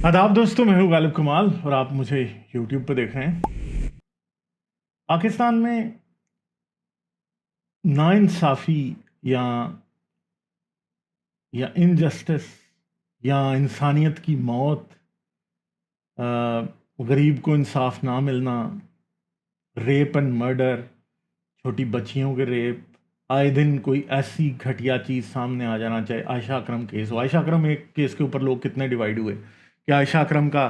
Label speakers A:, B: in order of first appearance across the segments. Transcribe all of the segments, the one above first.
A: آداب دوستوں، میں ہوں غالب کمال اور آپ مجھے یوٹیوب پہ دیکھ رہے ہیں۔ پاکستان میں ناانصافی یا انجسٹس یا انسانیت کی موت، غریب کو انصاف نہ ملنا، ریپ اینڈ مرڈر، چھوٹی بچیوں کے ریپ، آئے دن کوئی ایسی گھٹیا چیز سامنے آ جانا، چاہے عائشہ اکرم کیس ہو۔ عائشہ اکرم ایک کیس کے اوپر لوگ کتنے ڈیوائیڈ ہوئے کہ عائشہ اکرم کا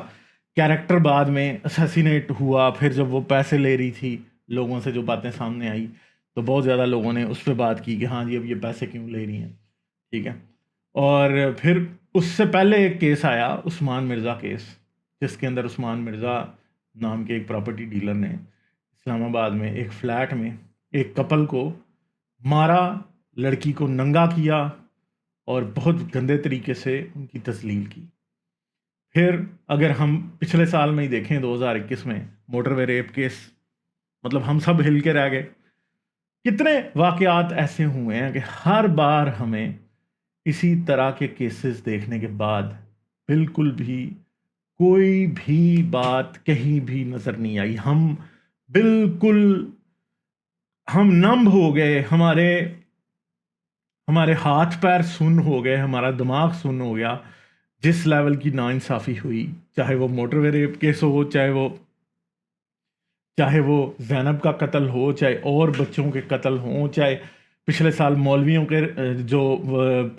A: کیریکٹر بعد میں اسیسینیٹ ہوا، پھر جب وہ پیسے لے رہی تھی لوگوں سے، جو باتیں سامنے آئی تو بہت زیادہ لوگوں نے اس پہ بات کی کہ ہاں جی اب یہ پیسے کیوں لے رہی ہیں، ٹھیک ہے۔ اور پھر اس سے پہلے ایک کیس آیا، عثمان مرزا کیس، جس کے اندر عثمان مرزا نام کے ایک پراپرٹی ڈیلر نے اسلام آباد میں ایک فلیٹ میں ایک کپل کو مارا، لڑکی کو ننگا کیا اور بہت گندے طریقے سے ان کی تذلیل کی۔ پھر اگر ہم پچھلے سال میں ہی دیکھیں 2021 میں موٹر وے ریپ کیس، مطلب ہم سب ہل کے رہ گئے۔ کتنے واقعات ایسے ہوئے ہیں کہ ہر بار ہمیں اسی طرح کے کیسز دیکھنے کے بعد بالکل بھی کوئی بھی بات کہیں بھی نظر نہیں آئی، ہم نمب ہو گئے، ہمارے ہاتھ پیر سن ہو گئے، ہمارا دماغ سن ہو گیا جس لیول کی ناانصافی ہوئی، چاہے وہ موٹر وے ریپ کیس ہو، چاہے وہ زینب کا قتل ہو، چاہے اور بچوں کے قتل ہوں، چاہے پچھلے سال مولویوں کے جو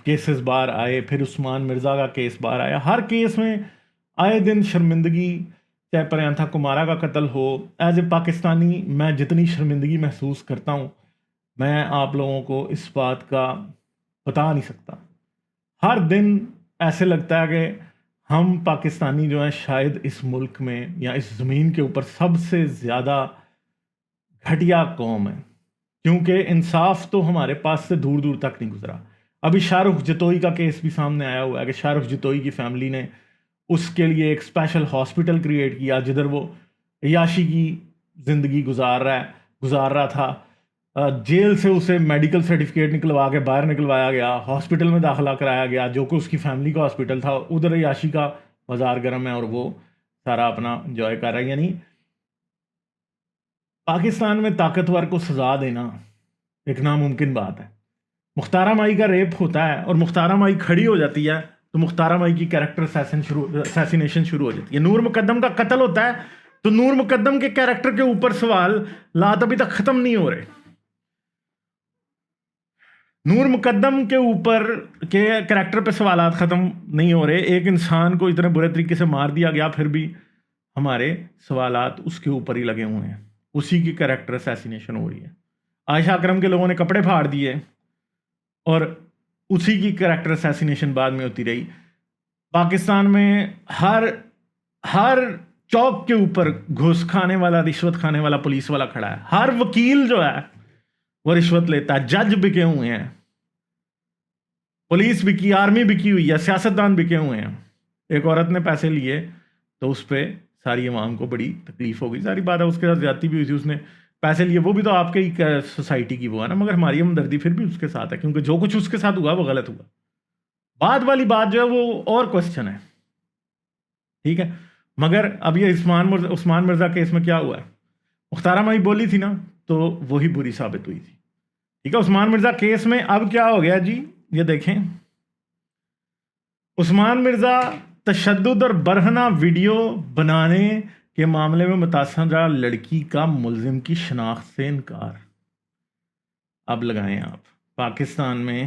A: کیسز باہر آئے، پھر عثمان مرزا کا کیس باہر آیا۔ ہر کیس میں آئے دن شرمندگی، چاہے پریانتھا کمارا کا قتل ہو۔ ایز اے پاکستانی میں جتنی شرمندگی محسوس کرتا ہوں، میں آپ لوگوں کو اس بات کا بتا نہیں سکتا۔ ہر دن ایسے لگتا ہے کہ ہم پاکستانی جو ہیں شاید اس ملک میں یا اس زمین کے اوپر سب سے زیادہ گھٹیا قوم ہے، کیونکہ انصاف تو ہمارے پاس سے دور دور تک نہیں گزرا۔ ابھی شاہ رخ جتوئی کا کیس بھی سامنے آیا ہوا ہے کہ شاہ رخ جتوئی کی فیملی نے اس کے لیے ایک اسپیشل ہاسپٹل کریٹ کیا جدھر وہ عیاشی کی زندگی گزار رہا تھا۔ جیل سے اسے میڈیکل سرٹیفکیٹ نکلوا کے باہر نکلوایا گیا، ہاسپٹل میں داخلہ کرایا گیا جو کہ اس کی فیملی کا ہاسپٹل تھا، ادھر عیاشی کا بازار گرم ہے اور وہ سارا اپنا انجوائے کر رہا ہے۔ یعنی پاکستان میں طاقتور کو سزا دینا ایک ناممکن بات ہے۔ مختارہ مائی کا ریپ ہوتا ہے اور مختارہ مائی کھڑی ہو جاتی ہے تو مختارہ مائی کی کیریکٹر اسیسینیشن شروع ہو جاتی ہے۔ نور مقدم کا قتل ہوتا ہے تو نور مقدم کے کیریکٹر کے اوپر سوالات ابھی تک ختم نہیں ہو رہے۔ نور مقدم کے اوپر کے کریکٹر پہ سوالات ختم نہیں ہو رہے، ایک انسان کو اتنے برے طریقے سے مار دیا گیا، پھر بھی ہمارے سوالات اس کے اوپر ہی لگے ہوئے ہیں، اسی کی کریکٹر اسیسینیشن ہو رہی ہے۔ عائشہ اکرم کے لوگوں نے کپڑے پھاڑ دیے اور اسی کی کریکٹر اسیسینیشن بعد میں ہوتی رہی۔ پاکستان میں ہر چوک کے اوپر گھوس کھانے والا، رشوت کھانے والا پولیس والا کھڑا ہے، ہر وکیل جو ہے وہ رشوت لیتا ہے، جج بکے ہوئے ہیں، پولیس بکی، آرمی بکی ہوئی ہے، سیاستدان بکے ہوئے ہیں۔ ایک عورت نے پیسے لیے تو اس پہ ساری عوام کو بڑی تکلیف ہو گئی، ساری بات ہے، اس کے ساتھ زیادتی بھی ہوئی تھی، اس نے پیسے لیے، وہ بھی تو آپ کے ہی سوسائٹی کی وہ ہے نا، مگر ہماری ہمدردی پھر بھی اس کے ساتھ ہے، کیونکہ جو کچھ اس کے ساتھ ہوا وہ غلط ہوا۔ بعد والی بات جو ہے وہ اور کوسچن ہے، ٹھیک ہے۔ مگر اب یہ عثمان مرزا کیس میں کیا ہوا ہے؟ مختارہ مائی بولی تھی نا تو وہی بری ثابت ہوئی تھی، ٹھیک ہے۔ عثمان مرزا کیس میں اب کیا ہو گیا جی، یہ دیکھیں، عثمان مرزا تشدد اور برہنہ ویڈیو بنانے کے معاملے میں متاثرہ لڑکی کا ملزم کی شناخت سے انکار۔ اب لگائیں آپ، پاکستان میں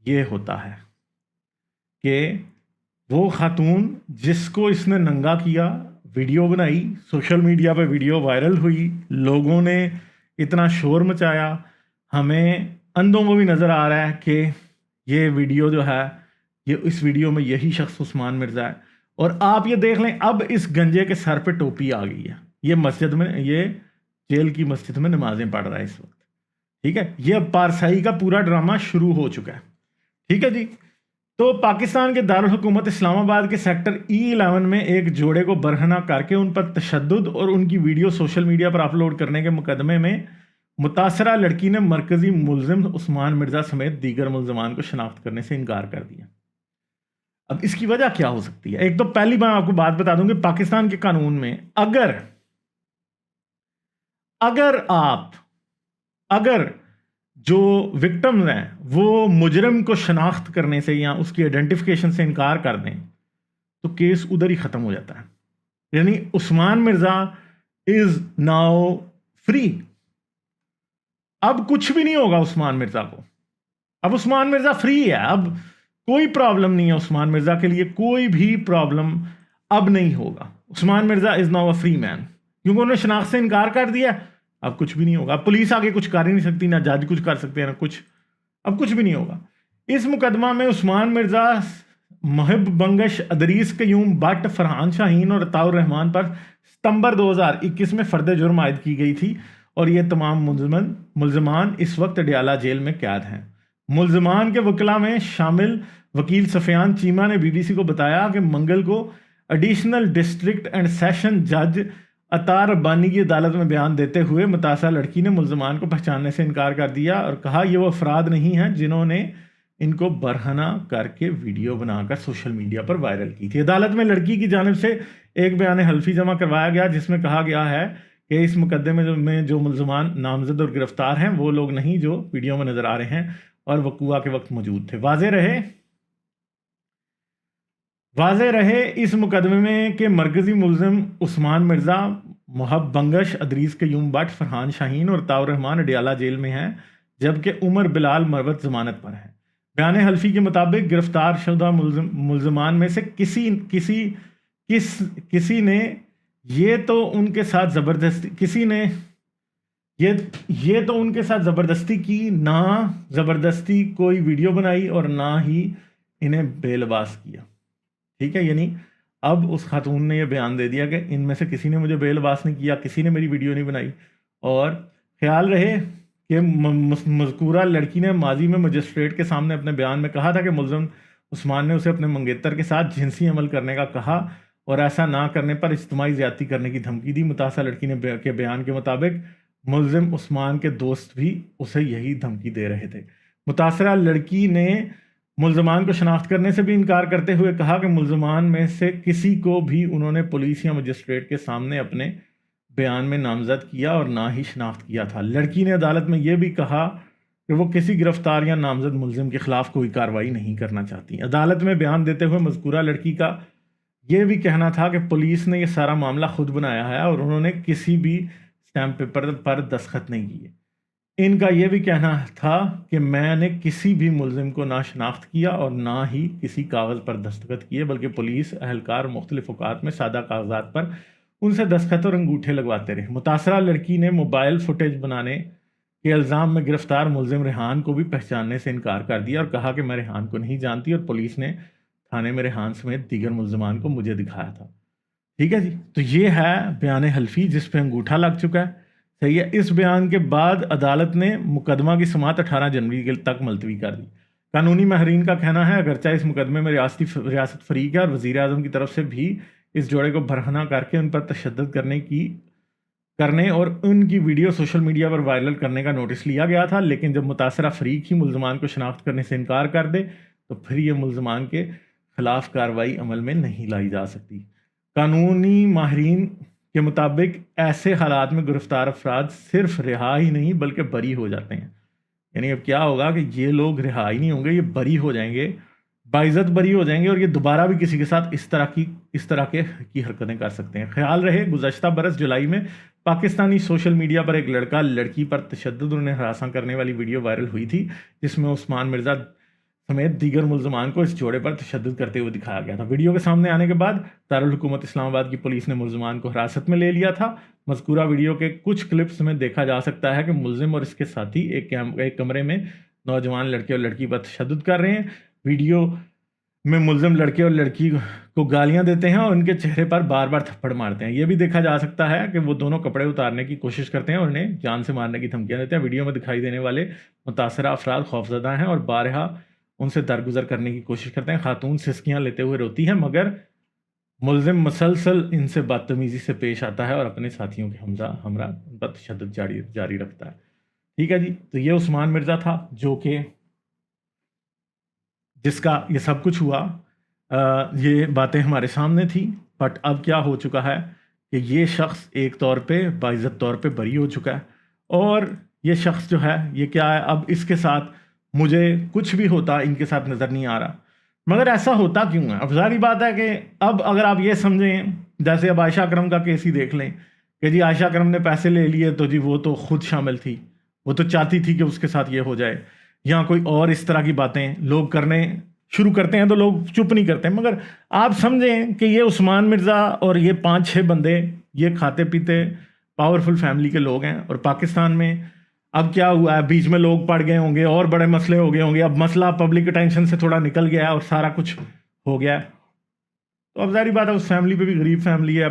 A: یہ ہوتا ہے کہ وہ خاتون جس کو اس نے ننگا کیا، ویڈیو بنائی، سوشل میڈیا پہ ویڈیو وائرل ہوئی، لوگوں نے اتنا شور مچایا، ہمیں اندھوں کو بھی نظر آ رہا ہے کہ یہ ویڈیو جو ہے، یہ اس ویڈیو میں یہی شخص عثمان مرزا ہے۔ اور آپ یہ دیکھ لیں، اب اس گنجے کے سر پہ ٹوپی آ گئی ہے، یہ مسجد میں، یہ جیل کی مسجد میں نمازیں پڑھ رہا ہے اس وقت، ٹھیک ہے۔ یہ پارسائی کا پورا ڈرامہ شروع ہو چکا ہے، ٹھیک ہے جی۔ تو پاکستان کے دارالحکومت اسلام آباد کے سیکٹر E11 میں ایک جوڑے کو برہنہ کر کے ان پر تشدد اور ان کی ویڈیو سوشل میڈیا پر اپلوڈ کرنے کے مقدمے میں متاثرہ لڑکی نے مرکزی ملزم عثمان مرزا سمیت دیگر ملزمان کو شناخت کرنے سے انکار کر دیا۔ اب اس کی وجہ کیا ہو سکتی ہے؟ ایک تو پہلی بار آپ کو بات بتا دوں کہ پاکستان کے قانون میں اگر جو وکٹمز ہیں وہ مجرم کو شناخت کرنے سے یا اس کی آئیڈینٹیفیکیشن سے انکار کر دیں تو کیس ادھر ہی ختم ہو جاتا ہے، یعنی عثمان مرزا از ناؤ فری. اب کچھ بھی نہیں ہوگا عثمان مرزا کو، اب عثمان مرزا فری ہے، اب کوئی پرابلم نہیں ہے عثمان مرزا کے لیے، کوئی بھی پرابلم اب نہیں ہوگا. Usman Mirza is now a free man, کیونکہ انہوں نے شناخت سے انکار کر دیا. اب کچھ بھی نہیں ہوگا، اب پولیس آگے کچھ کر ہی نہیں سکتی، نہ جج کچھ کر سکتے ہیں نہ کچھ، اب کچھ بھی نہیں ہوگا. اس مقدمہ میں عثمان مرزا، محب بنگش، ادریس قیوم بٹ، فرحان شاہین اور عطاء الرحمان پر ستمبر 2021 میں فرد جرم عائد کی گئی تھی، اور یہ تمام ملزمان اس وقت اڈیالہ جیل میں قید ہیں. ملزمان کے وکلاء میں شامل وکیل سفیان چیمہ نے بی بی سی کو بتایا کہ منگل کو ایڈیشنل ڈسٹرکٹ اینڈ سیشن جج عطا ربانی کی عدالت میں بیان دیتے ہوئے متاثرہ لڑکی نے ملزمان کو پہچاننے سے انکار کر دیا اور کہا یہ وہ افراد نہیں ہیں جنہوں نے ان کو برہنہ کر کے ویڈیو بنا کر سوشل میڈیا پر وائرل کی تھی. عدالت میں لڑکی کی جانب سے ایک بیان حلفی جمع کروایا گیا جس میں کہا گیا ہے کہ اس مقدمے میں جو ملزمان نامزد اور گرفتار ہیں وہ لوگ نہیں جو ویڈیو میں نظر آ رہے ہیں اور وقوع کے وقت موجود تھے. واضح رہے اس مقدمے میں کہ مرکزی ملزم عثمان مرزا، محب بنگش، ادریس قیوم بٹ، فرحان شاہین اور عطاء الرحمان اڈیالہ جیل میں ہیں، جبکہ عمر بلال مروت ضمانت پر ہیں. بیان حلفی کے مطابق گرفتار شدہ ملزمان میں سے کسی نے یہ تو ان کے ساتھ زبردستی کی، نہ زبردستی کوئی ویڈیو بنائی اور نہ ہی انہیں بے لباس کیا. ٹھیک ہے، یعنی اب اس خاتون نے یہ بیان دے دیا کہ ان میں سے کسی نے مجھے بے لباس نہیں کیا، کسی نے میری ویڈیو نہیں بنائی. اور خیال رہے کہ مذکورہ لڑکی نے ماضی میں مجسٹریٹ کے سامنے اپنے بیان میں کہا تھا کہ ملزم عثمان نے اسے اپنے منگیتر کے ساتھ جنسی عمل کرنے کا کہا اور ایسا نہ کرنے پر اجتماعی زیادتی کرنے کی دھمکی دی. متاثرہ لڑکی نے کے بیان کے مطابق ملزم عثمان کے دوست بھی اسے یہی دھمکی دے رہے تھے. متاثرہ لڑکی نے ملزمان کو شناخت کرنے سے بھی انکار کرتے ہوئے کہا کہ ملزمان میں سے کسی کو بھی انہوں نے پولیس یا مجسٹریٹ کے سامنے اپنے بیان میں نامزد کیا اور نہ ہی شناخت کیا تھا. لڑکی نے عدالت میں یہ بھی کہا کہ وہ کسی گرفتار یا نامزد ملزم کے خلاف کوئی کارروائی نہیں کرنا چاہتی. عدالت میں بیان دیتے ہوئے مذکورہ لڑکی کا یہ بھی کہنا تھا کہ پولیس نے یہ سارا معاملہ خود بنایا ہے اور انہوں نے کسی بھی اسٹیمپ پیپر پر دستخط نہیں کیے. ان کا یہ بھی کہنا تھا کہ میں نے کسی بھی ملزم کو نہ شناخت کیا اور نہ ہی کسی کاغذ پر دستخط کیے، بلکہ پولیس اہلکار مختلف اوقات میں سادہ کاغذات پر ان سے دستخط اور انگوٹھے لگواتے رہے. متاثرہ لڑکی نے موبائل فوٹیج بنانے کے الزام میں گرفتار ملزم ریحان کو بھی پہچاننے سے انکار کر دیا اور کہا کہ میں ریحان کو نہیں جانتی اور پولیس نے تھانے میں ریحان سمیت دیگر ملزمان کو مجھے دکھایا تھا. ٹھیک ہے جی، تو یہ ہے بیان حلفی جس پہ انگوٹھا لگ چکا ہے. صحیح ہے. اس بیان کے بعد عدالت نے مقدمہ کی سماعت 18 جنوری تک ملتوی کر دی. قانونی ماہرین کا کہنا ہے اگرچہ اس مقدمے میں ریاست فریق ہے اور وزیر اعظم کی طرف سے بھی اس جوڑے کو برہنہ کر کے ان پر تشدد کرنے اور ان کی ویڈیو سوشل میڈیا پر وائرل کرنے کا نوٹس لیا گیا تھا، لیکن جب متاثرہ فریق ہی ملزمان کو شناخت کرنے سے انکار کر دے تو پھر یہ ملزمان کے خلاف کارروائی عمل میں نہیں لائی جا سکتی. قانونی ماہرین کے مطابق ایسے حالات میں گرفتار افراد صرف رہا ہی نہیں بلکہ بری ہو جاتے ہیں. یعنی اب کیا ہوگا کہ یہ لوگ رہا ہی نہیں ہوں گے، یہ بری ہو جائیں گے، باعزت بری ہو جائیں گے اور یہ دوبارہ بھی کسی کے ساتھ اس طرح کی حرکتیں کر سکتے ہیں. خیال رہے گزشتہ برس جولائی میں پاکستانی سوشل میڈیا پر ایک لڑکا لڑکی پر تشدد اور انہیں ہراساں کرنے والی ویڈیو وائرل ہوئی تھی جس میں عثمان مرزا سمیت دیگر ملزمان کو اس جوڑے پر تشدد کرتے ہوئے دکھایا گیا تھا. ویڈیو کے سامنے آنے کے بعد دارالحکومت اسلام آباد کی پولیس نے ملزمان کو حراست میں لے لیا تھا. مذکورہ ویڈیو کے کچھ کلپس میں دیکھا جا سکتا ہے کہ ملزم اور اس کے ساتھی ایک کمرے میں نوجوان لڑکے اور لڑکی پر تشدد کر رہے ہیں. ویڈیو میں ملزم لڑکے اور لڑکی کو گالیاں دیتے ہیں اور ان کے چہرے پر بار بار تھپڑ مارتے ہیں. یہ بھی دیکھا جا سکتا ہے کہ وہ دونوں کپڑے اتارنے کی کوشش کرتے ہیں اور انہیں جان سے مارنے کی دھمکیاں دیتے ہیں. ویڈیو میں دکھائی دینے والے متاثرہ افراد خوفزدہ ہیں اور بارہا ان سے درگزر کرنے کی کوشش کرتے ہیں. خاتون سسکیاں لیتے ہوئے روتی ہیں مگر ملزم مسلسل ان سے بدتمیزی سے پیش آتا ہے اور اپنے ساتھیوں کے ہمراہ ان پر تشدد جاری رکھتا ہے. ٹھیک ہے جی، تو یہ عثمان مرزا تھا جو کہ جس کا یہ سب کچھ ہوا. یہ باتیں ہمارے سامنے تھیں، بٹ اب کیا ہو چکا ہے کہ یہ شخص ایک طور پہ باعزت طور پہ بری ہو چکا ہے، اور یہ شخص جو ہے یہ کیا ہے، اب اس کے ساتھ مجھے کچھ بھی ہوتا ان کے ساتھ نظر نہیں آ رہا۔ مگر ایسا ہوتا کیوں ہے؟ اب ظاہری بات ہے کہ اب اگر آپ یہ سمجھیں، جیسے اب عائشہ اکرم کا کیس ہی دیکھ لیں کہ جی عائشہ اکرم نے پیسے لے لیے تو جی وہ تو خود شامل تھی، وہ تو چاہتی تھی کہ اس کے ساتھ یہ ہو جائے، یا کوئی اور اس طرح کی باتیں لوگ کرنے شروع کرتے ہیں تو لوگ چپ نہیں کرتے۔ مگر آپ سمجھیں کہ یہ عثمان مرزا اور یہ 5-6 بندے یہ کھاتے پیتے پاورفل فیملی کے لوگ ہیں، اور پاکستان میں اب کیا ہوا ہے، بیچ میں لوگ پڑ گئے ہوں گے اور بڑے مسئلے ہو گئے ہوں گے، اب مسئلہ پبلک اٹینشن سے تھوڑا نکل گیا ہے اور سارا کچھ ہو گیا ہے، تو اب ظاہری بات ہے اس فیملی پہ بھی غریب فیملی ہے،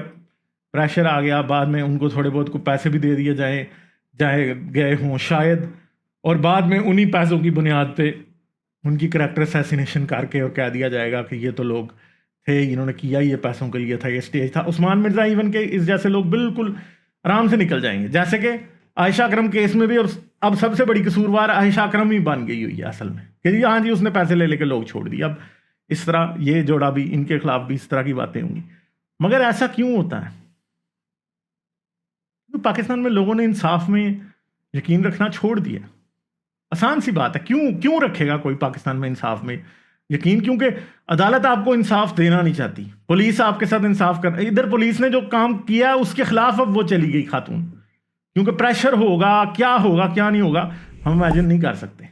A: پریشر آ گیا، بعد میں ان کو تھوڑے بہت کو پیسے بھی دے دیے جائے گئے ہوں شاید، اور بعد میں انہی پیسوں کی بنیاد پہ ان کی کریکٹر اسیسینیشن کر کے اور کہہ دیا جائے گا کہ یہ تو لوگ تھے، انہوں نے کیا یہ پیسوں کے لیے تھا، یہ اسٹیج تھا۔ عثمان مرزا ایون کے اس جیسے لوگ بالکل آرام سے نکل جائیں گے، جیسے کہ عائشہ اکرم کیس میں بھی، اور اب سب سے بڑی قصوروار عائشہ اکرم ہی بن گئی ہوئی ہے اصل میں، کہ جی ہاں جی اس نے پیسے لے کے لوگ چھوڑ دیے۔ اب اس طرح یہ جوڑا بھی، ان کے خلاف بھی اس طرح کی باتیں ہوں گی۔ مگر ایسا کیوں ہوتا ہے؟ پاکستان میں لوگوں نے انصاف میں یقین رکھنا چھوڑ دیا۔ آسان سی بات ہے، کیوں رکھے گا کوئی پاکستان میں انصاف میں یقین؟ کیونکہ عدالت آپ کو انصاف دینا نہیں چاہتی، پولیس آپ کے ساتھ انصاف کر، ادھر پولیس نے جو کام کیا اس کے خلاف اب وہ چلی گئی خاتون، کیونکہ پریشر ہوگا کیا نہیں ہوگا ہم امیجن نہیں کر سکتے۔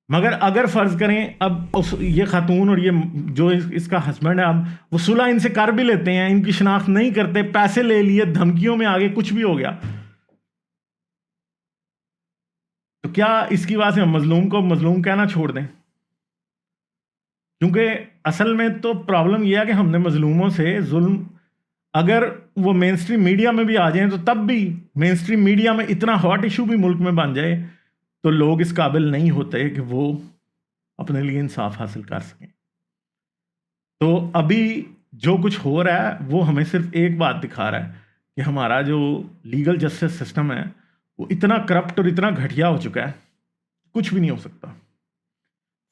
A: مگر اگر فرض کریں اب یہ خاتون اور یہ جو اس کا ہسبینڈ ہے، اب وہ صلح ان سے کر بھی لیتے ہیں، ان کی شناخت نہیں کرتے، پیسے لے لیے، دھمکیوں میں آگے کچھ بھی ہو گیا، تو کیا اس کی وجہ سے ہم مظلوم کو مظلوم کہنا چھوڑ دیں؟ کیونکہ اصل میں تو پرابلم یہ ہے کہ ہم نے مظلوموں سے ظلم، اگر وہ مین سٹریم میڈیا میں بھی آ جائیں تو تب بھی مین سٹریم میڈیا میں اتنا ہاٹ ایشو بھی ملک میں بن جائے تو لوگ اس قابل نہیں ہوتے کہ وہ اپنے لیے انصاف حاصل کر سکیں۔ تو ابھی جو کچھ ہو رہا ہے وہ ہمیں صرف ایک بات دکھا رہا ہے کہ ہمارا جو لیگل جسٹس سسٹم ہے وہ اتنا کرپٹ اور اتنا گھٹیا ہو چکا ہے، کچھ بھی نہیں ہو سکتا۔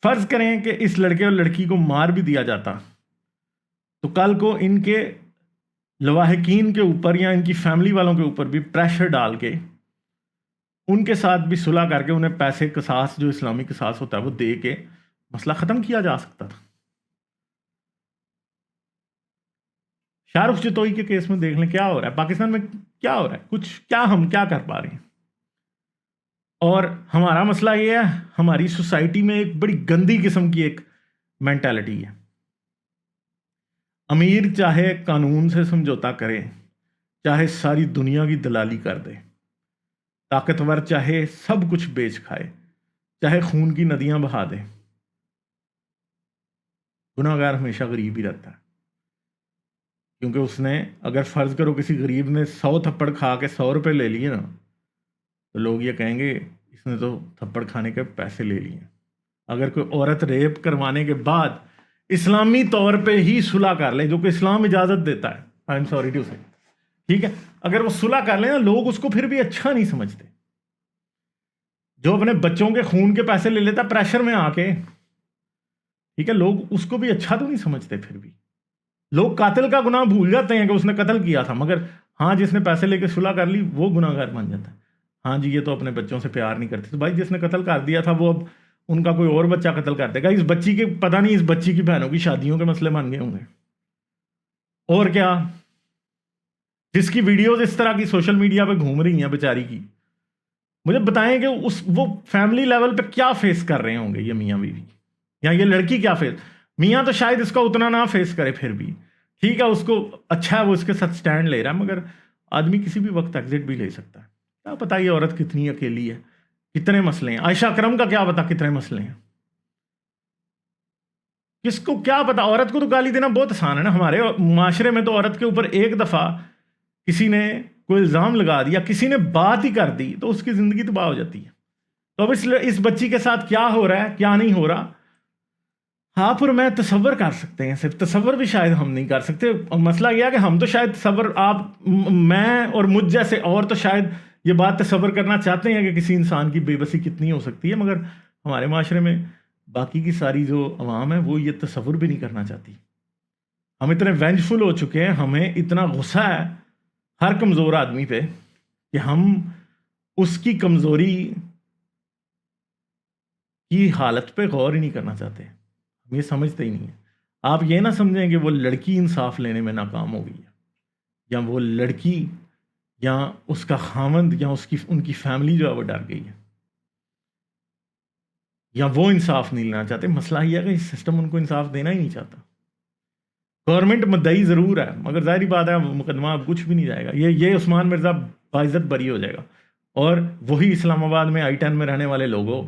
A: فرض کریں کہ اس لڑکے اور لڑکی کو مار بھی دیا جاتا تو کل کو ان کے لواحقین کے اوپر یا ان کی فیملی والوں کے اوپر بھی پریشر ڈال کے ان کے ساتھ بھی صلح کر کے انہیں پیسے قصاص، جو اسلامی قصاص ہوتا ہے وہ دے کے مسئلہ ختم کیا جا سکتا تھا۔ شاہ رخ جتوئی کے کیس میں دیکھ لیں کیا ہو رہا ہے پاکستان میں، کیا ہو رہا ہے، کچھ کیا ہم کیا کر پا رہے ہیں۔ اور ہمارا مسئلہ یہ ہے، ہماری سوسائٹی میں ایک بڑی گندی قسم کی ایک مینٹالٹی ہے، امیر چاہے قانون سے سمجھوتا کرے، چاہے ساری دنیا کی دلالی کر دے، طاقتور چاہے سب کچھ بیچ کھائے، چاہے خون کی ندیاں بہا دے، گناہ گار ہمیشہ غریب ہی رہتا ہے۔ کیونکہ اس نے، اگر فرض کرو کسی غریب نے 100 تھپڑ کھا کے 100 روپے لے لیے نا، تو لوگ یہ کہیں گے اس نے تو تھپڑ کھانے کے پیسے لے لیے۔ اگر کوئی عورت ریپ کروانے کے بعد اسلامی طور پہ ہی صلح کر لے، جو کہ اسلام اجازت دیتا ہے، آئی ایم سوری ٹو سے، ٹھیک ہے، اگر وہ صلح کر لیں نا، لوگ اس کو پھر بھی اچھا نہیں سمجھتے۔ جو اپنے بچوں کے خون کے پیسے لے لیتا پریشر میں آ کے، ٹھیک ہے، لوگ اس کو بھی اچھا تو نہیں سمجھتے۔ پھر بھی لوگ قاتل کا گناہ بھول جاتے ہیں کہ اس نے قتل کیا تھا، مگر ہاں جس نے پیسے لے کے صلح کر لی وہ گناہ گار بن جاتا ہے۔ ہاں جی یہ تو اپنے بچوں سے پیار نہیں کرتے، تو بھائی جس نے قتل کر دیا تھا وہ اب ان کا کوئی اور بچہ قتل کر دے گا، اس بچی کے پتہ نہیں اس بچی کی بہنوں کی شادیوں کے مسئلے بن گئے ہوں گے۔ اور کیا، جس کی ویڈیوز اس طرح کی سوشل میڈیا پہ گھوم رہی ہیں بیچاری کی، مجھے بتائیں کہ وہ فیملی لیول پہ کیا فیس کر رہے ہوں گے یہ میاں بیوی، یا یہ لڑکی کیا فیس، میاں تو شاید اس کا اتنا نہ فیس کرے، پھر بھی ٹھیک ہے اس کو اچھا ہے وہ اس کے ساتھ سٹینڈ لے رہا ہے، مگر آدمی کسی بھی وقت ایگزٹ بھی لے سکتا ہے۔ کیا پتہ یہ عورت کتنی اکیلی ہے، کتنے مسئلے ہیں، عائشہ اکرم کا کیا پتا کتنے مسئلے ہیں، کس کو کیا پتا۔ عورت کو تو گالی دینا بہت آسان ہے نا، ہمارے معاشرے میں تو عورت کے اوپر ایک دفعہ کسی نے کوئی الزام لگا دیا، کسی نے بات ہی کر دی تو اس کی زندگی تباہ ہو جاتی ہے۔ تو اب اس بچی کے ساتھ کیا ہو رہا ہے کیا نہیں ہو رہا، آپ اور میں تصور کر سکتے ہیں، صرف تصور بھی شاید ہم نہیں کر سکتے۔ اور مسئلہ یہ ہے کہ ہم تو شاید تصور، آپ میں اور مجھ جیسے اور تو شاید یہ بات تصور کرنا چاہتے ہیں کہ کسی انسان کی بے بسی کتنی ہو سکتی ہے، مگر ہمارے معاشرے میں باقی کی ساری جو عوام ہے وہ یہ تصور بھی نہیں کرنا چاہتی. ہم اتنے وینجفل ہو چکے ہیں, ہمیں اتنا غصہ ہے ہر کمزور آدمی پہ کہ ہم اس کی کمزوری کی حالت پہ غور ہی نہیں کرنا چاہتے. ہم یہ سمجھتے ہی نہیں ہیں. آپ یہ نہ سمجھیں کہ وہ لڑکی انصاف لینے میں ناکام ہو گئی ہے, یا وہ لڑکی یا اس کا خاوند یا ان کی فیملی جو ہے وہ ڈر گئی ہے, یا وہ انصاف نہیں لینا چاہتے. مسئلہ یہ ہے کہ سسٹم ان کو انصاف دینا ہی نہیں چاہتا. گورنمنٹ مدعی ضرور ہے, مگر ظاہری بات ہے مقدمہ اب کچھ بھی نہیں جائے گا. یہ عثمان مرزا باعزت بری ہو جائے گا. اور وہی اسلام آباد میں I-10 میں رہنے والے لوگوں,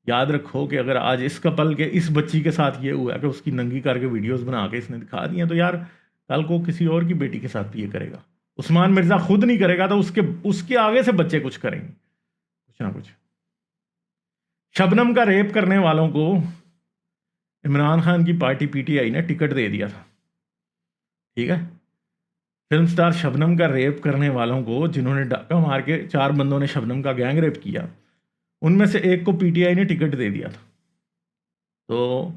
A: یاد رکھو کہ اگر آج اس کپل کے اس بچی کے ساتھ یہ ہوا کہ اس کی ننگی کر کے ویڈیوز بنا کے اس نے دکھا دی ہیں, تو یار کل کو کسی اور کی بیٹی کے ساتھ بھی یہ کرے گا. عثمان مرزا خود نہیں کرے گا تو اس کے آگے سے بچے کچھ کریں گے, کچھ نہ کچھ. شبنم کا ریپ کرنے والوں کو عمران خان کی پارٹی PTI نے ٹکٹ دے دیا تھا, ٹھیک ہے. فلم سٹار شبنم کا ریپ کرنے والوں کو, جنہوں نے ڈاکہ مار کے 4 بندوں نے شبنم کا گینگ ریپ کیا, ان میں سے ایک کو PTI نے ٹکٹ دے دیا تھا. تو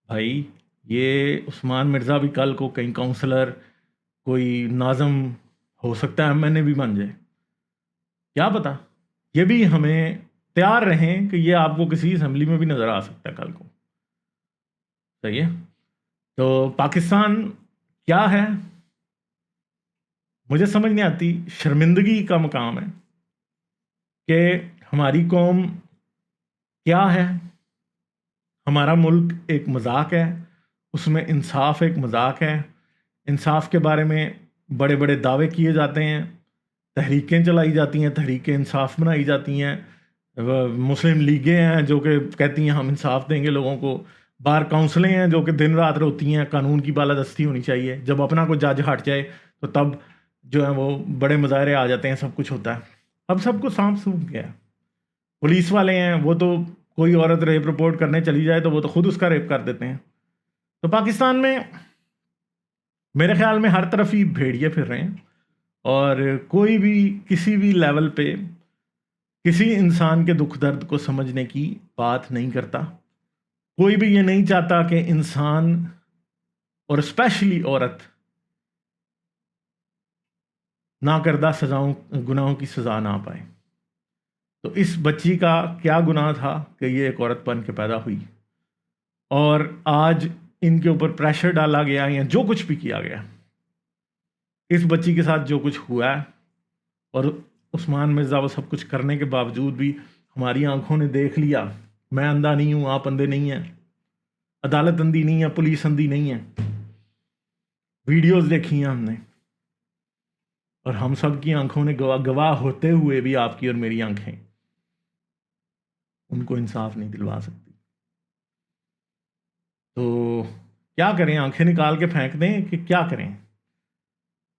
A: بھائی یہ عثمان مرزا بھی کل کو کہیں کاؤنسلر, کوئی ناظم ہو سکتا ہے MNA بھی بن جائے, کیا پتا. یہ بھی ہمیں تیار رہیں کہ یہ آپ کو کسی اسمبلی میں بھی نظر آ سکتا ہے کل کو. صحیح ہے. تو پاکستان کیا ہے مجھے سمجھ نہیں آتی. شرمندگی کا مقام ہے کہ ہماری قوم کیا ہے. ہمارا ملک ایک مذاق ہے, اس میں انصاف ایک مذاق ہے. انصاف کے بارے میں بڑے بڑے دعوے کیے جاتے ہیں, تحریکیں چلائی جاتی ہیں, تحریک انصاف بنائی جاتی ہیں, مسلم لیگیں ہیں جو کہ کہتی ہیں ہم انصاف دیں گے لوگوں کو, بار کونسلیں ہیں جو کہ دن رات روتی ہیں قانون کی بالادستی ہونی چاہیے. جب اپنا کوئی جج ہٹ جائے تو تب جو ہے وہ بڑے مظاہرے آ جاتے ہیں, سب کچھ ہوتا ہے. اب سب کو سانپ سونپ گیا. پولیس والے ہیں وہ تو کوئی عورت ریپ رپورٹ کرنے چلی جائے تو وہ تو خود اس کا ریپ کر دیتے ہیں. تو پاکستان میں میرے خیال میں ہر طرف ہی بھیڑیے پھر رہے ہیں, اور کوئی بھی کسی بھی لیول پہ کسی انسان کے دکھ درد کو سمجھنے کی بات نہیں کرتا. کوئی بھی یہ نہیں چاہتا کہ انسان اور اسپیشلی عورت ناکردہ گناہوں کی سزا نہ پائے. تو اس بچی کا کیا گناہ تھا کہ یہ ایک عورت بن کے پیدا ہوئی, اور آج ان کے اوپر پریشر ڈالا گیا یا جو کچھ بھی کیا گیا, اس بچی کے ساتھ جو کچھ ہوا ہے, اور عثمان مرزا وہ سب کچھ کرنے کے باوجود بھی ہماری آنکھوں نے دیکھ لیا. میں اندھا نہیں ہوں, آپ اندھے نہیں ہیں, عدالت اندھی نہیں ہے, پولیس اندھی نہیں ہے. ویڈیوز دیکھی ہیں ہم نے, اور ہم سب کی آنکھوں نے گواہ ہوتے ہوئے بھی آپ کی اور میری آنکھیں ان کو انصاف نہیں دلوا سکتی. تو کیا کریں, آنکھیں نکال کے پھینک دیں کہ کیا کریں؟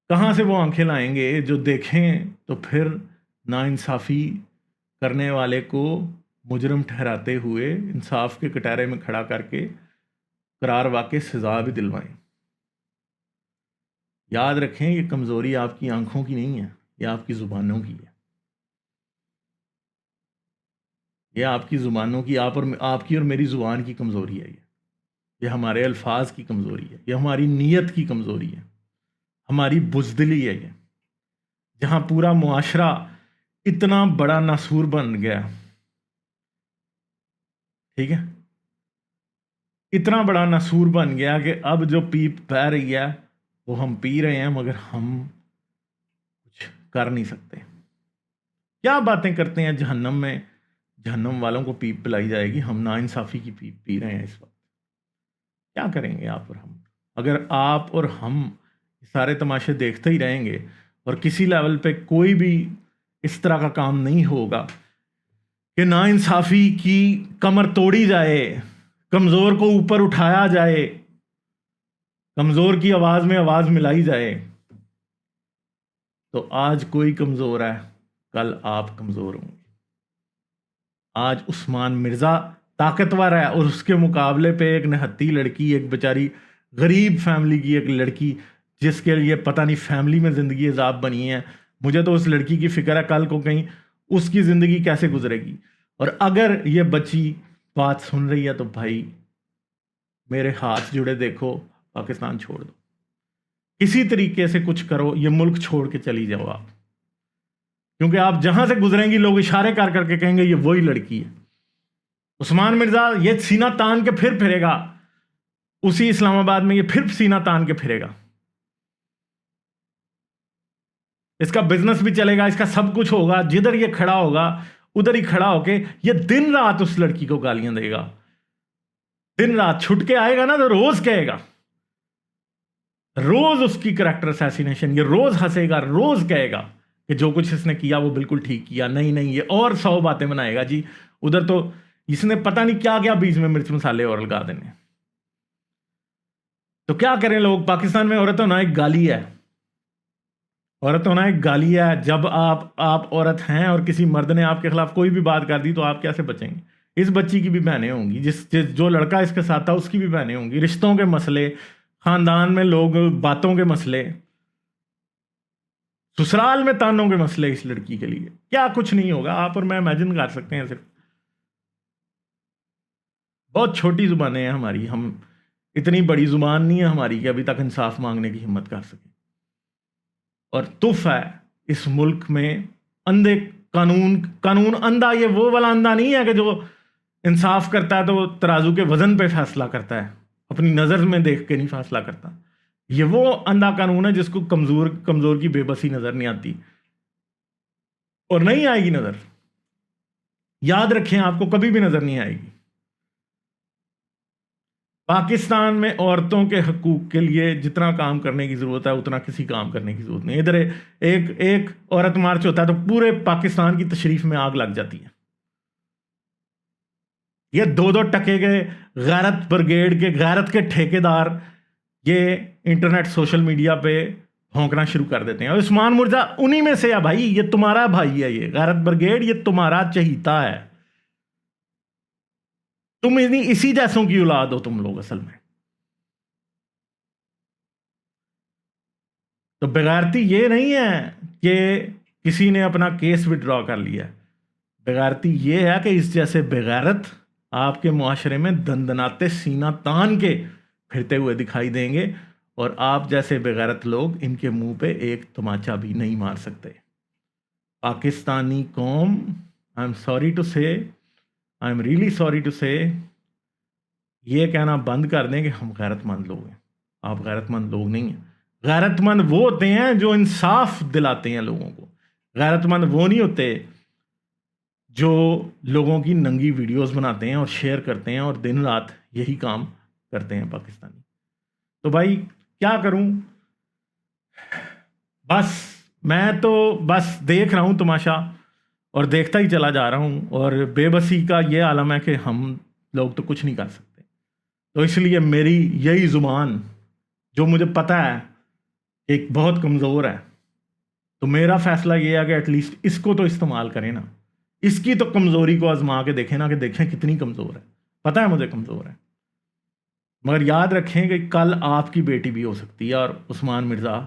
A: کہاں سے وہ آنکھیں لائیں گے جو دیکھیں تو پھر ناانصافی کرنے والے کو مجرم ٹھہراتے ہوئے انصاف کے کٹہرے میں کھڑا کر کے قرار واقع سزا بھی دلوائیں. یاد رکھیں یہ کمزوری آپ کی آنکھوں کی نہیں ہے, یہ آپ کی زبانوں کی ہے. یہ آپ کی زبانوں کی, آپ کی اور میری زبان کی کمزوری ہے. یہ ہمارے الفاظ کی کمزوری ہے, یہ ہماری نیت کی کمزوری ہے, ہماری بزدلی ہے. یہ جہاں پورا معاشرہ اتنا بڑا ناسور بن گیا, ٹھیک ہے, اتنا بڑا ناسور بن گیا کہ اب جو پیپ بہ رہی ہے وہ ہم پی رہے ہیں, مگر ہم کچھ کر نہیں سکتے. کیا باتیں کرتے ہیں جہنم میں, جہنم والوں کو پیپ پلائی جائے گی, ہم ناانصافی کی پیپ پی رہے ہیں اس وقت. کیا کریں گے آپ اور ہم؟ اگر آپ اور ہم سارے تماشے دیکھتے ہی رہیں گے اور کسی لیول پہ کوئی بھی اس طرح کا کام نہیں ہوگا کہ ناانصافی کی کمر توڑی جائے, کمزور کو اوپر اٹھایا جائے, کمزور کی آواز میں آواز ملائی جائے, تو آج کوئی کمزور ہے, کل آپ کمزور ہوں گے. آج عثمان مرزا طاقتور ہے اور اس کے مقابلے پہ ایک نہتی لڑکی, ایک بیچاری غریب فیملی کی ایک لڑکی جس کے لیے پتہ نہیں فیملی میں زندگی عذاب بنی ہے. مجھے تو اس لڑکی کی فکر ہے کل کو کہیں اس کی زندگی کیسے گزرے گی. اور اگر یہ بچی بات سن رہی ہے تو بھائی میرے ہاتھ جڑے، دیکھو پاکستان چھوڑ دو، کسی طریقے سے کچھ کرو، یہ ملک چھوڑ کے چلی جاؤ آپ، کیونکہ آپ جہاں سے گزریں گی لوگ اشارے کر کر کے کہیں گے یہ وہی لڑکی ہے۔ عثمان مرزا یہ سینہ تان کے پھر پھرے گا اسی اسلام آباد میں، یہ پھر سینہ تان کے پھرے گا، اس کا بزنس بھی چلے گا، اس کا سب کچھ ہوگا، جدھر یہ کھڑا ہوگا ادھر ہی کھڑا ہو کے یہ دن رات اس لڑکی کو گالیاں دے گا، دن رات چھٹ کے آئے گا نا تو روز کہے گا، روز اس کی کریکٹر اسیسینیشن، یہ روز ہنسے گا، روز کہے گا کہ جو کچھ اس نے کیا وہ بالکل ٹھیک کیا، نہیں یہ اور 100 باتیں بنائے گا جی، ادھر تو اس نے پتہ نہیں کیا کیا بیچ میں مرچ مسالے اور لگا دینے۔ تو کیا کریں لوگ؟ پاکستان میں عورت ہونا ایک گالی ہے، عورت ہونا ایک گالی ہے۔ جب آپ عورت ہیں اور کسی مرد نے آپ کے خلاف کوئی بھی بات کر دی تو آپ کیسے بچیں گے؟ اس بچی کی بھی بہنیں ہوں گی، جو لڑکا اس کے ساتھ تھا اس کی بھی بہنیں ہوں گی، رشتوں کے مسئلے، خاندان میں لوگ باتوں کے مسئلے، سسرال میں تانوں کے مسئلے، اس لڑکی کے لیے کیا کچھ نہیں ہوگا۔ آپ اور میں امیجن کر سکتے ہیں، صرف بہت چھوٹی زبانیں ہیں ہماری، ہم اتنی بڑی زبان نہیں ہے ہماری کہ ابھی تک انصاف مانگنے کی ہمت کر سکیں۔ اور تف ہے اس ملک میں اندھے قانون اندھا، یہ وہ والا اندھا نہیں ہے کہ جو انصاف کرتا ہے تو ترازو کے وزن پہ فیصلہ کرتا ہے، اپنی نظر میں دیکھ کے نہیں فیصلہ کرتا۔ یہ وہ اندھا قانون ہے جس کو کمزور کی بے بسی نظر نہیں آتی اور نہیں آئے گی نظر، یاد رکھیں، آپ کو کبھی بھی نظر نہیں آئے گی۔ پاکستان میں عورتوں کے حقوق کے لیے جتنا کام کرنے کی ضرورت ہے اتنا کسی کام کرنے کی ضرورت نہیں۔ ادھر ایک عورت مارچ ہوتا ہے تو پورے پاکستان کی تشریف میں آگ لگ جاتی ہے۔ یہ 2 ٹکے کے غیرت بریگیڈ کے، غیرت کے ٹھیکیدار یہ انٹرنیٹ سوشل میڈیا پہ بھونکنا شروع کر دیتے ہیں، اور عثمان مرزا انہی میں سے ہے بھائی، یہ تمہارا بھائی ہے، یہ غیرت بریگیڈ یہ تمہارا چہیتا ہے، تم اسی جیسوں کی اولاد ہو تم لوگ اصل میں۔ تو بغیرتی یہ نہیں ہے کہ کسی نے اپنا کیس وڈرا کر لیا، بغیرتی یہ ہے کہ اس جیسے بغیرت آپ کے معاشرے میں دندناتے سینہ تان کے پھرتے ہوئے دکھائی دیں گے، اور آپ جیسے بغیرت لوگ ان کے منہ پہ ایک تماچا بھی نہیں مار سکتے۔ پاکستانی قوم، I am sorry to say, I am really sorry to say, یہ کہنا بند کر دیں کہ ہم غیرت مند لوگ ہیں۔ آپ غیرت مند لوگ نہیں ہیں۔ غیرت مند وہ ہوتے ہیں جو انصاف دلاتے ہیں لوگوں کو، غیرت مند وہ نہیں ہوتے جو لوگوں کی ننگی ویڈیوز بناتے ہیں اور شیئر کرتے ہیں اور دن رات یہی کام کرتے ہیں پاکستانی۔ تو بھائی کیا کروں، میں تو بس دیکھ رہا ہوں تماشا اور دیکھتا ہی چلا جا رہا ہوں، اور بے بسی کا یہ عالم ہے کہ ہم لوگ تو کچھ نہیں کر سکتے۔ تو اس لیے میری یہی زبان جو مجھے پتہ ہے ایک بہت کمزور ہے، تو میرا فیصلہ یہ ہے کہ ایٹ لیسٹ اس کو تو استعمال کریں نا، اس کی تو کمزوری کو آزما کے دیکھیں نا، کہ دیکھیں کتنی کمزور ہے۔ پتہ ہے مجھے کمزور ہے، مگر یاد رکھیں کہ کل آپ کی بیٹی بھی ہو سکتی ہے، اور عثمان مرزا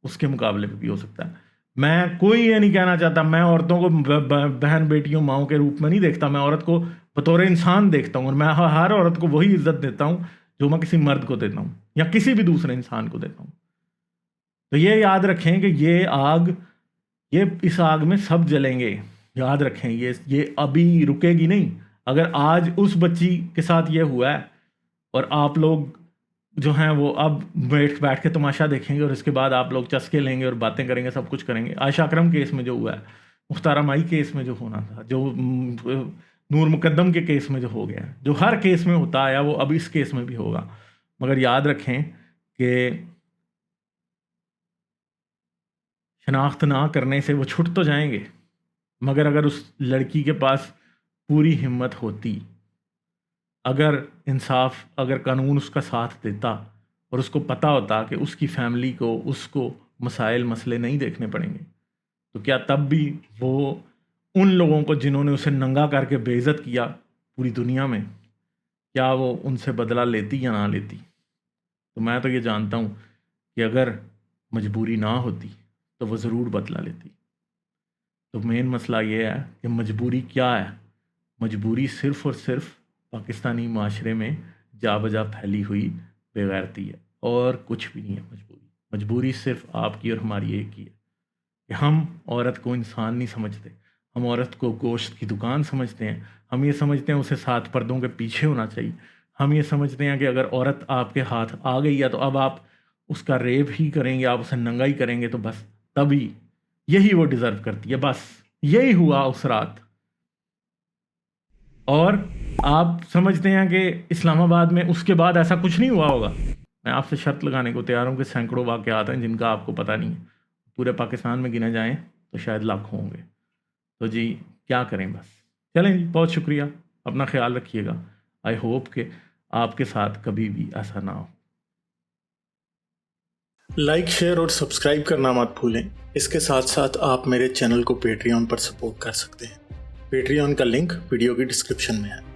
A: اس کے مقابلے پہ بھی ہو سکتا ہے۔ میں کوئی یہ نہیں کہنا چاہتا، میں عورتوں کو بہن بیٹیوں ماؤں کے روپ میں نہیں دیکھتا، میں عورت کو بطور انسان دیکھتا ہوں، اور میں ہر عورت کو وہی عزت دیتا ہوں جو میں کسی مرد کو دیتا ہوں یا کسی بھی دوسرے انسان کو دیتا ہوں۔ تو یہ یاد رکھیں کہ یہ آگ، اس آگ میں سب جلیں گے، یاد رکھیں یہ ابھی رکے گی نہیں۔ اگر آج اس بچی کے ساتھ یہ ہوا ہے اور آپ لوگ جو ہیں وہ اب بیٹھ کے تماشا دیکھیں گے، اور اس کے بعد آپ لوگ چسکے لیں گے اور باتیں کریں گے، سب کچھ کریں گے۔ عائشہ اکرم کیس میں جو ہوا ہے، مختارہ مائی کیس میں جو ہونا تھا، جو نور مقدم کے کیس میں جو ہو گیا، جو ہر کیس میں ہوتا آیا وہ اب اس کیس میں بھی ہوگا۔ مگر یاد رکھیں کہ شناخت نہ کرنے سے وہ چھٹ تو جائیں گے، مگر اگر اس لڑکی کے پاس پوری ہمت ہوتی، اگر انصاف، اگر قانون اس کا ساتھ دیتا، اور اس کو پتہ ہوتا کہ اس کی فیملی کو، اس کو مسئلے نہیں دیکھنے پڑیں گے، تو کیا تب بھی وہ ان لوگوں کو جنہوں نے اسے ننگا کر کے بے عزت کیا پوری دنیا میں، کیا وہ ان سے بدلہ لیتی یا نہ لیتی؟ تو میں تو یہ جانتا ہوں کہ اگر مجبوری نہ ہوتی تو وہ ضرور بدلہ لیتی۔ تو مین مسئلہ یہ ہے کہ مجبوری کیا ہے؟ مجبوری صرف اور صرف پاکستانی معاشرے میں جا بجا پھیلی ہوئی بے غیرتی ہے، اور کچھ بھی نہیں ہے۔ مجبوری صرف آپ کی اور ہماری ایک ہی ہے کہ ہم عورت کو انسان نہیں سمجھتے، ہم عورت کو گوشت کی دکان سمجھتے ہیں، ہم یہ سمجھتے ہیں اسے 7 پردوں کے پیچھے ہونا چاہیے، ہم یہ سمجھتے ہیں کہ اگر عورت آپ کے ہاتھ آ گئی ہے تو اب آپ اس کا ریپ ہی کریں گے، آپ اسے ننگا ہی کریں گے، تو بس تبھی یہی وہ ڈیزرو کرتی ہے۔ بس یہی ہوا اس رات۔ اور آپ سمجھتے ہیں کہ اسلام آباد میں اس کے بعد ایسا کچھ نہیں ہوا ہوگا؟ میں آپ سے شرط لگانے کو تیار ہوں کہ سینکڑوں واقعات ہیں جن کا آپ کو پتہ نہیں ہے، پورے پاکستان میں گنے جائیں تو شاید لاکھوں ہوں گے۔ تو جی کیا کریں، بس چلیں جی، بہت شکریہ، اپنا خیال رکھیے گا۔ آئی ہوپ کہ آپ کے ساتھ کبھی بھی ایسا نہ ہو۔
B: لائک، شیئر اور سبسکرائب کرنا مت بھولیں۔ اس کے ساتھ ساتھ آپ میرے چینل کو پیٹریون پر سپورٹ کر سکتے ہیں۔ پیٹریون کا لنک ویڈیو کی ڈسکرپشن میں ہے۔